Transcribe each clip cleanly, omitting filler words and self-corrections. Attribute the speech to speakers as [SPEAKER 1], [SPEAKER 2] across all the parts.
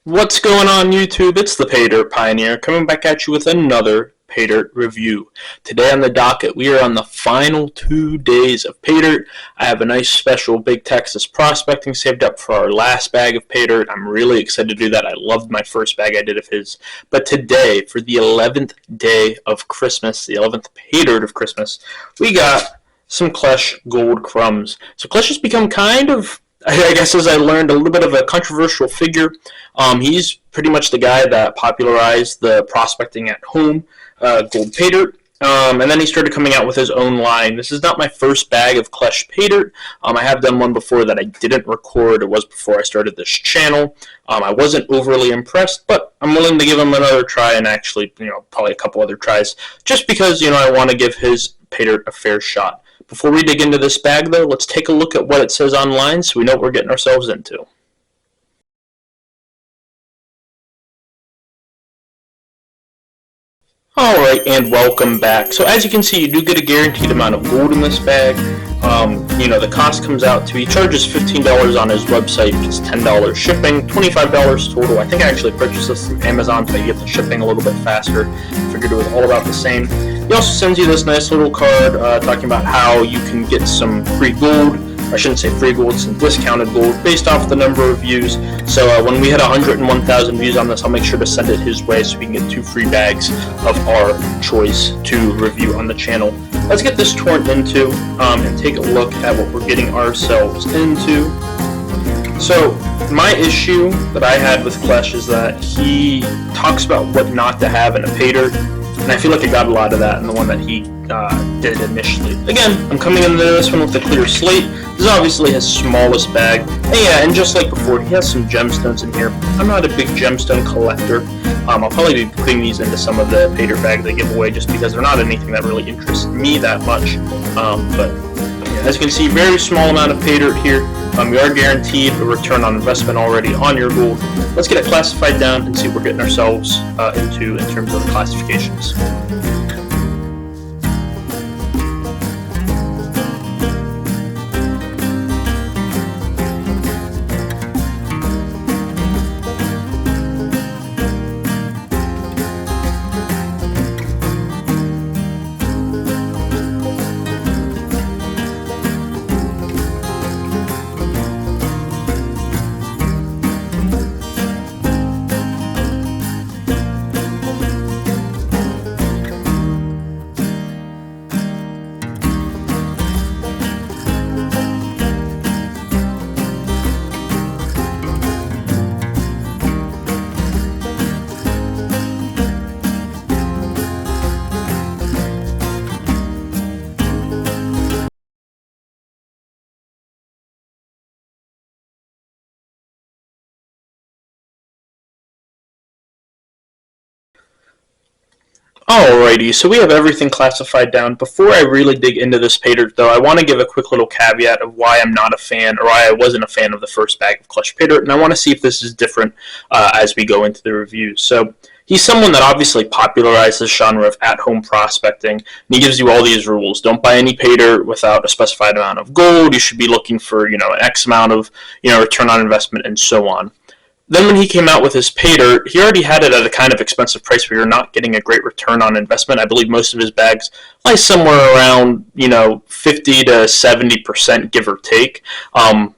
[SPEAKER 1] What's going on YouTube? It's the Paydirt Pioneer coming back at you with another Paydirt review. Today on the docket we are on the final 2 days of Paydirt. I have a nice special Big Texas prospecting saved up for our last bag of Paydirt. I'm really excited to do that. I loved my first bag I did of his. But today, for the 11th day of Christmas, the 11th Paydirt of Christmas, we got some Klesh Gold Krumbs. So Klesh has become kind of, I guess, as I learned, a little bit of a controversial figure. He's pretty much the guy that popularized the prospecting at home gold Paydirt, and then he started coming out with his own line. This is not my first bag of Klesh Paydirt. I have done one before that I didn't record. It was before I started this channel. I wasn't overly impressed, but I'm willing to give him another try, and actually, probably a couple other tries, just because, I want to give his Paydirt a fair shot. Before we dig into this bag, though, let's take a look at what it says online so we know what we're getting ourselves into. Alright, and welcome back. So as you can see, you do get a guaranteed amount of gold in this bag. The cost comes out to, he charges $15 on his website, it's $10 shipping, $25 total. I think I actually purchased this through Amazon, so you get the shipping a little bit faster. Figured it was all about the same. He also sends you this nice little card talking about how you can get some free gold. I shouldn't say free gold, some discounted gold based off the number of views. So when we hit 101,000 views on this, I'll make sure to send it his way so we can get 2 free bags of our choice to review on the channel. Let's get this torn into and take a look at what we're getting ourselves into. So my issue that I had with Klesh is that he talks about what not to have in a Paydirt, and I feel like I got a lot of that in the one that he did initially. Again, I'm coming into this one with a clear slate. This is obviously his smallest bag. And yeah, and just like before, he has some gemstones in here. I'm not a big gemstone collector. I'll probably be putting these into some of the Paydirt bags I give away just because they're not anything that really interests me that much. But yeah, as you can see, very small amount of Paydirt here. We are guaranteed a return on investment already on your gold. Let's get it classified down and see what we're getting ourselves into in terms of the classifications. Alrighty, so we have everything classified down. Before I really dig into this Paydirt, though, I want to give a quick little caveat of why I'm not a fan, or why I wasn't a fan of the first bag of Klesh Paydirt, and I want to see if this is different as we go into the reviews. So he's someone that obviously popularized this genre of at-home prospecting, and he gives you all these rules. Don't buy any Paydirt without a specified amount of gold. You should be looking for, an X amount of, return on investment, and so on. Then when he came out with his Paydirt, he already had it at a kind of expensive price where you're not getting a great return on investment. I believe most of his bags lie somewhere around, 50 to 70%, give or take,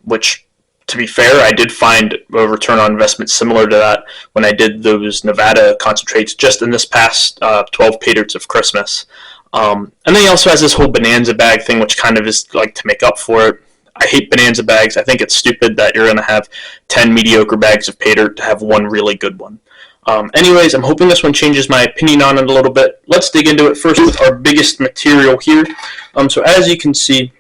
[SPEAKER 1] which, to be fair, I did find a return on investment similar to that when I did those Nevada concentrates just in this past 12 Paydirts of Christmas. And then he also has this whole Bonanza bag thing, which kind of is like to make up for it. I hate Bonanza bags. I think it's stupid that you're going to have 10 mediocre bags of Paydirt to have one really good one. Anyways, I'm hoping this one changes my opinion on it a little bit. Let's dig into it first with our biggest material here. So as you can see,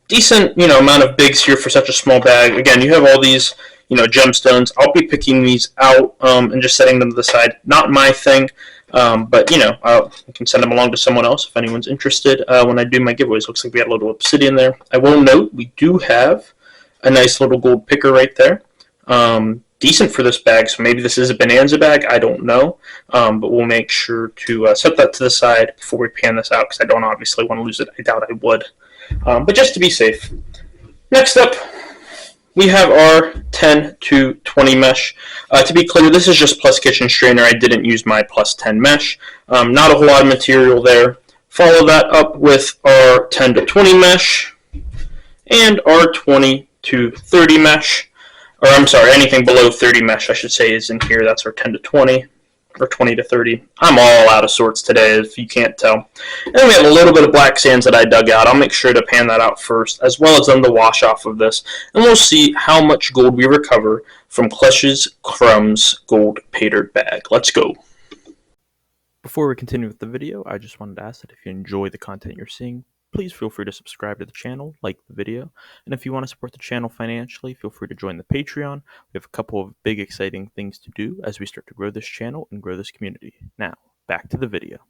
[SPEAKER 1] decent amount of bigs here for such a small bag. Again, you have all these gemstones. I'll be picking these out and just setting them to the side. Not my thing. But I can send them along to someone else if anyone's interested when I do my giveaways. Looks like we got a little obsidian there. I will note we do have a nice little gold picker right there. Decent for this bag, so maybe this is a Bonanza bag. I don't know, but we'll make sure to set that to the side before we pan this out because I don't obviously want to lose it. I doubt I would, but just to be safe. Next up, we have our 10 to 20 mesh. To be clear, this is just plus kitchen strainer. I didn't use my plus 10 mesh. Not a whole lot of material there. Follow that up with our 10 to 20 mesh and our 20 to 30 mesh. Or I'm sorry, anything below 30 mesh, I should say, is in here. That's our 10 to 20. Or 20 to 30. I'm all out of sorts today, if you can't tell. And then we have a little bit of black sands that I dug out. I'll make sure to pan that out first, as well as then the wash off of this. And we'll see how much gold we recover from Klesh's Krumbs gold Paydirt bag. Let's go.
[SPEAKER 2] Before we continue with the video, I just wanted to ask that if you enjoy the content you're seeing, please feel free to subscribe to the channel, like the video, and if you want to support the channel financially, feel free to join the Patreon. We have a couple of big exciting things to do as we start to grow this channel and grow this community. Now, back to the video.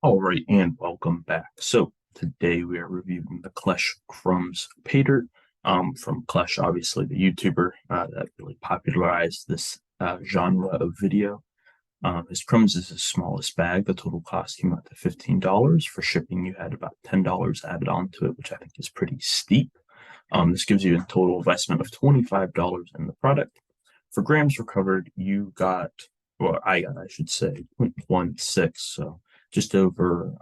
[SPEAKER 3] Alright, and welcome back. So today we are reviewing the Klesh Krumbs Paydirt from Klesh, obviously the YouTuber that really popularized this genre of video. His Krumbs is his smallest bag. The total cost came out to $15. For shipping, you had about $10 added onto it, which I think is pretty steep. This gives you a total investment of $25 in the product. For grams recovered, you got, well, I should say, 0.16, so just over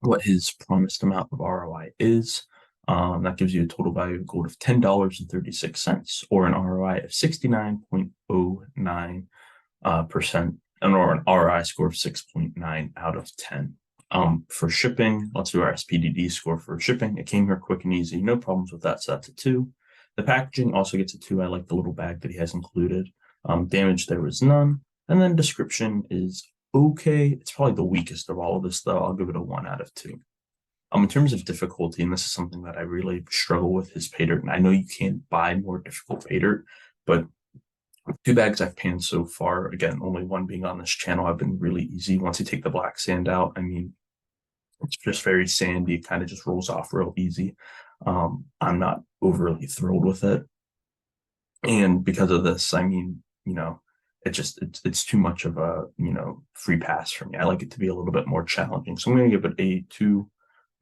[SPEAKER 3] what his promised amount of ROI is. That gives you a total value of gold of $10.36, or an ROI of 69.09%, or an ROI score of 6.9 out of 10. For shipping, let's do our SPDD score for shipping. It came here quick and easy, no problems with that, so that's a 2. The packaging also gets a 2. I like the little bag that he has included. Damage, there was none. And then description is okay. It's probably the weakest of all of this, though. I'll give it a 1 out of 2. In terms of difficulty, and this is something that I really struggle with, is Paydirt. And I know you can't buy more difficult Paydirt, but 2 bags I've panned so far, again, only one being on this channel, have been really easy. Once you take the black sand out, I mean, it's just very sandy. It kind of just rolls off real easy. I'm not overly thrilled with it. And because of this, I mean, it's too much of a, free pass for me. I like it to be a little bit more challenging. So I'm going to give it a 2.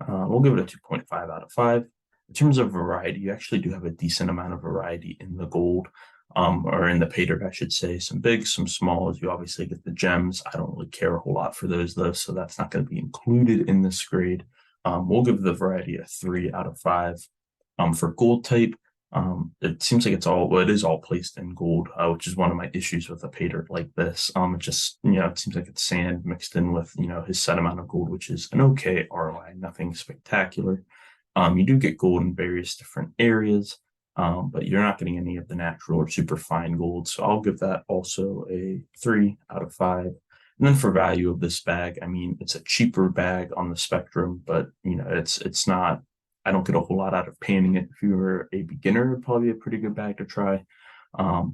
[SPEAKER 3] We'll give it a 2.5 out of 5. In terms of variety, you actually do have a decent amount of variety in the gold, or in the Paydirt, I should say. Some big, some smalls. You obviously get the gems. I don't really care a whole lot for those, though, so that's not going to be included in this grade. We'll give the variety a 3 out of 5. For gold type, it seems like it is all placed in gold, which is one of my issues with a Paydirt like this. It just, it seems like it's sand mixed in with, his set amount of gold, which is an okay ROI, nothing spectacular. You do get gold in various different areas, but you're not getting any of the natural or super fine gold. So I'll give that also a 3 out of 5. And then for value of this bag, I mean, it's a cheaper bag on the spectrum, but it's not. I don't get a whole lot out of panning it. If you were a beginner, it'd probably be a pretty good bag to try. I'll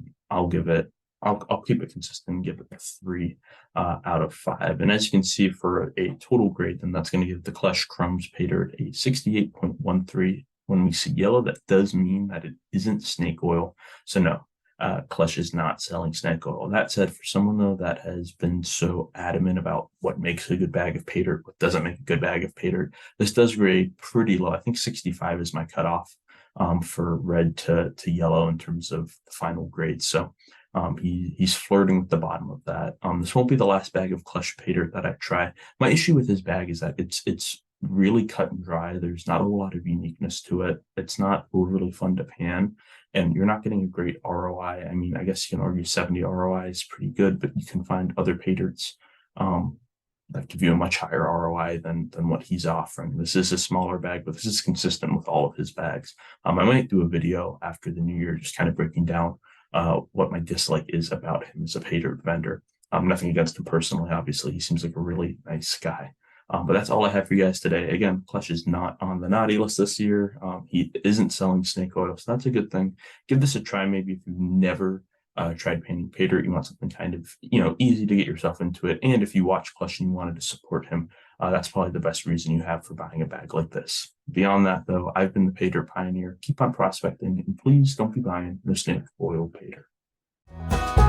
[SPEAKER 3] keep it consistent and give it a 3 out of 5. And as you can see, for a total grade, then that's going to give the Klesh Krumbs Paydirt a 68.13. When we see yellow, that does mean that it isn't snake oil. So no, Klesh is not selling snake oil. That said, for someone, though, that has been so adamant about what makes a good bag of Paydirt, what doesn't make a good bag of Paydirt, this does grade pretty low. I think 65 is my cutoff for red to yellow in terms of the final grade. So he's flirting with the bottom of that. This won't be the last bag of Klesh Paydirt that I try. My issue with his bag is that it's really cut and dry. There's not a lot of uniqueness to it. It's not overly fun to pan, and you're not getting a great ROI. I mean, I guess you can argue 70 ROI is pretty good, but you can find other Paydirts that give you a much higher ROI than what he's offering. This is a smaller bag, but this is consistent with all of his bags. I might do a video after the new year, just kind of breaking down what my dislike is about him as a Paydirt vendor. Nothing against him personally. Obviously, he seems like a really nice guy. But that's all I have for you guys today. Again, Klesh is not on the naughty list this year. He isn't selling snake oil, so that's a good thing. Give this a try. Maybe if you've never tried painting Paydirt, you want something kind of easy to get yourself into it. And if you watch Klesh and you wanted to support him, that's probably the best reason you have for buying a bag like this. Beyond that, though, I've been the Paydirt pioneer. Keep on prospecting, and please don't be buying no snake oil Paydirt.